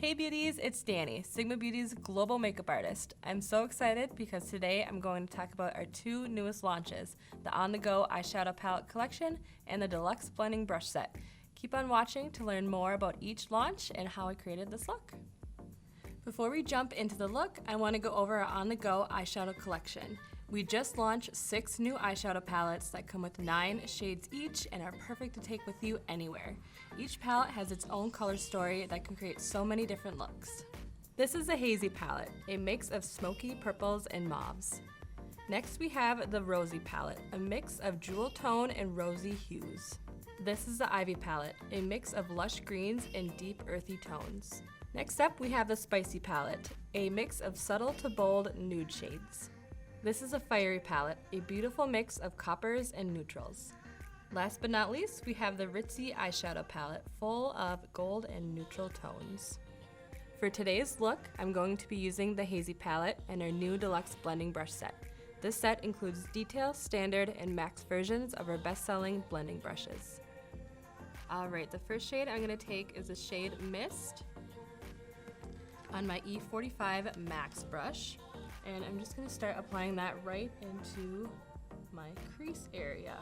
Hey beauties, it's Dani, Sigma Beauty's global makeup artist. I'm so excited because today I'm going to talk about our two newest launches, the On-The-Go Eyeshadow Palette Collection and the Deluxe Blending Brush Set. Keep on watching to learn more about each launch and how I created this look. Before we jump into the look, I want to go over our On-The-Go Eyeshadow Collection. We just launched 6 new eyeshadow palettes that come with 9 shades each and are perfect to take with you anywhere. Each palette has its own color story that can create so many different looks. This is a hazy palette, a mix of smoky purples and mauves. Next we have the Rosy palette, a mix of jewel tone and rosy hues. This is the Ivy palette, a mix of lush greens and deep earthy tones. Next up we have the Spicy palette, a mix of subtle to bold nude shades. This is a Fiery palette, a beautiful mix of coppers and neutrals. Last but not least, we have the Ritzy eyeshadow palette, full of gold and neutral tones. For today's look, I'm going to be using the Hazy palette and our new Deluxe Blending Brush Set. This set includes detail, standard, and max versions of our best-selling blending brushes. Alright, the first shade I'm going to take is the shade Mist on my E45 Max brush. And I'm just going to start applying that right into my crease area.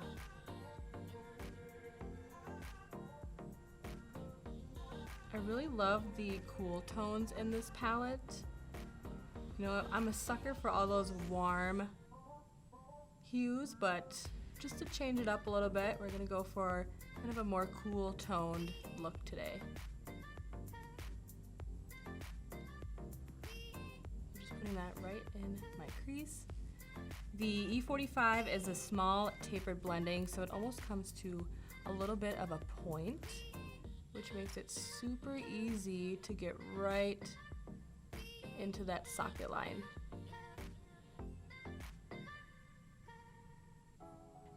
I really love the cool tones in this palette. You know, I'm a sucker for all those warm hues, but just to change it up a little bit, we're going to go for kind of a more cool toned look today. Putting that right in my crease. The E45 is a small tapered blending, so it almost comes to a little bit of a point, which makes it super easy to get right into that socket line.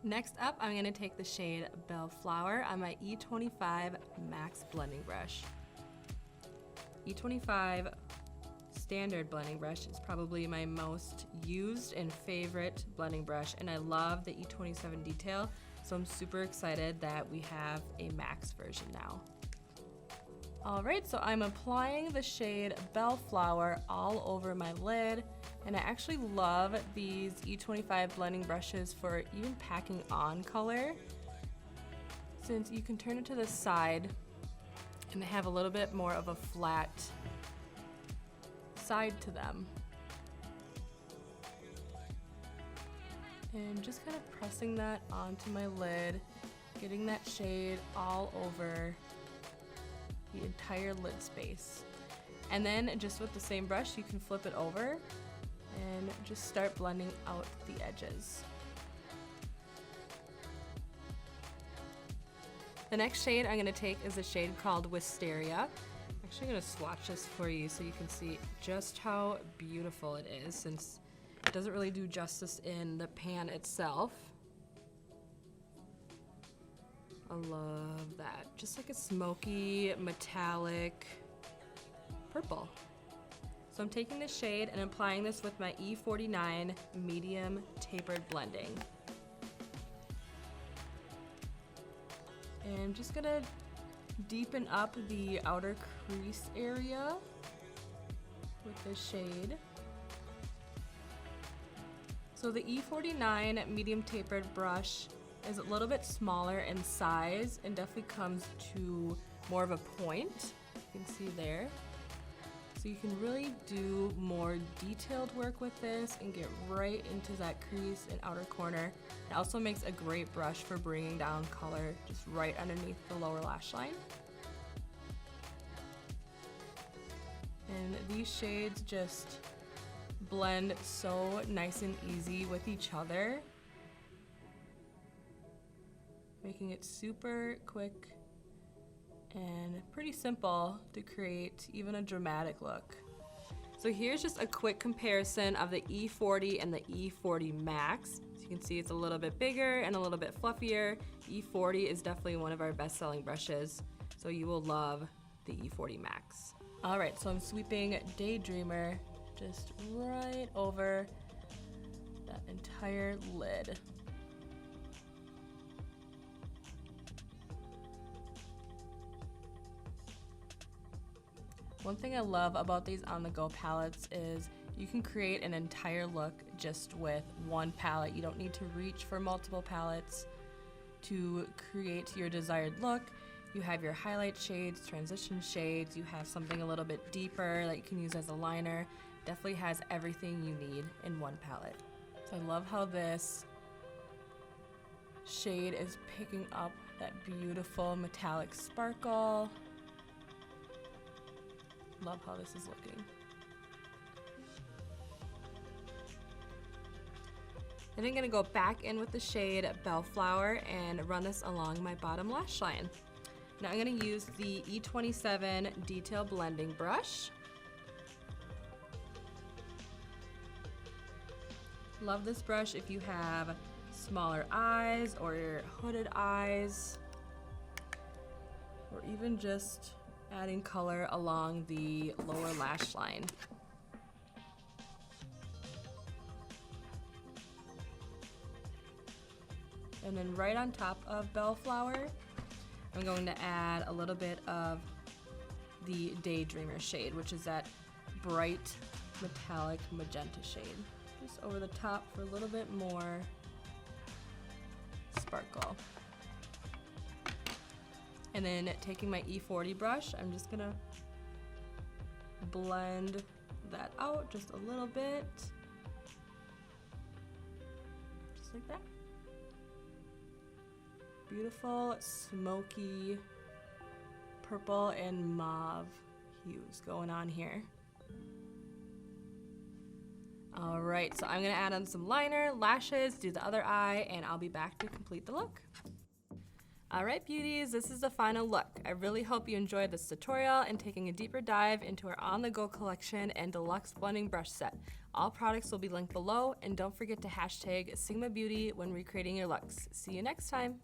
Next up, I'm going to take the shade Bellflower on my E25 Max blending brush. E25 standard blending brush is probably my most used and favorite blending brush, and I love the E27 detail, so I'm super excited that we have a max version now. Alright, so I'm applying the shade Bellflower all over my lid, and I actually love these E25 blending brushes for even packing on color, since you can turn it to the side and they have a little bit more of a flat side to them. And just kind of pressing that onto my lid, getting that shade all over the entire lid space. And then just with the same brush, you can flip it over and just start blending out the edges. The next shade I'm going to take is a shade called Wisteria. I'm actually going to swatch this for you so you can see just how beautiful it is, since it doesn't really do justice in the pan itself. I love that. Just like a smoky, metallic purple. So I'm taking this shade and applying this with my E49 medium tapered blending. And I'm just gonna deepen up the outer crease area with this shade. So the E49 medium tapered brush is a little bit smaller in size and definitely comes to more of a point, you can see there. So you can really do more detailed work with this and get right into that crease and outer corner. It also makes a great brush for bringing down color just right underneath the lower lash line. And these shades just blend so nice and easy with each other, making it super quick and pretty simple to create even a dramatic look. So here's just a quick comparison of the E40 and the E40 Max. As you can see, it's a little bit bigger and a little bit fluffier. E40 is definitely one of our best-selling brushes, so you will love the E40 Max. All right, so I'm sweeping Daydreamer just right over that entire lid. One thing I love about these on-the-go palettes is you can create an entire look just with one palette. You don't need to reach for multiple palettes to create your desired look. You have your highlight shades, transition shades, you have something a little bit deeper that you can use as a liner. Definitely has everything you need in one palette. So I love how this shade is picking up that beautiful metallic sparkle. Love how this is looking. Then I'm going to go back in with the shade Bellflower and run this along my bottom lash line. Now I'm going to use the E27 Detail Blending Brush. Love this brush if you have smaller eyes or hooded eyes, or even just adding color along the lower lash line. And then right on top of Bellflower, I'm going to add a little bit of the Daydreamer shade, which is that bright metallic magenta shade. Just over the top for a little bit more sparkle. And then taking my E40 brush, I'm just gonna blend that out just a little bit. Just like that. Beautiful smoky purple and mauve hues going on here. All right, so I'm gonna add on some liner, lashes, do the other eye, and I'll be back to complete the look. All right, beauties, this is the final look. I really hope you enjoyed this tutorial and taking a deeper dive into our on-the-go collection and deluxe blending brush set. All products will be linked below, and don't forget to hashtag Sigma Beauty when recreating your looks. See you next time.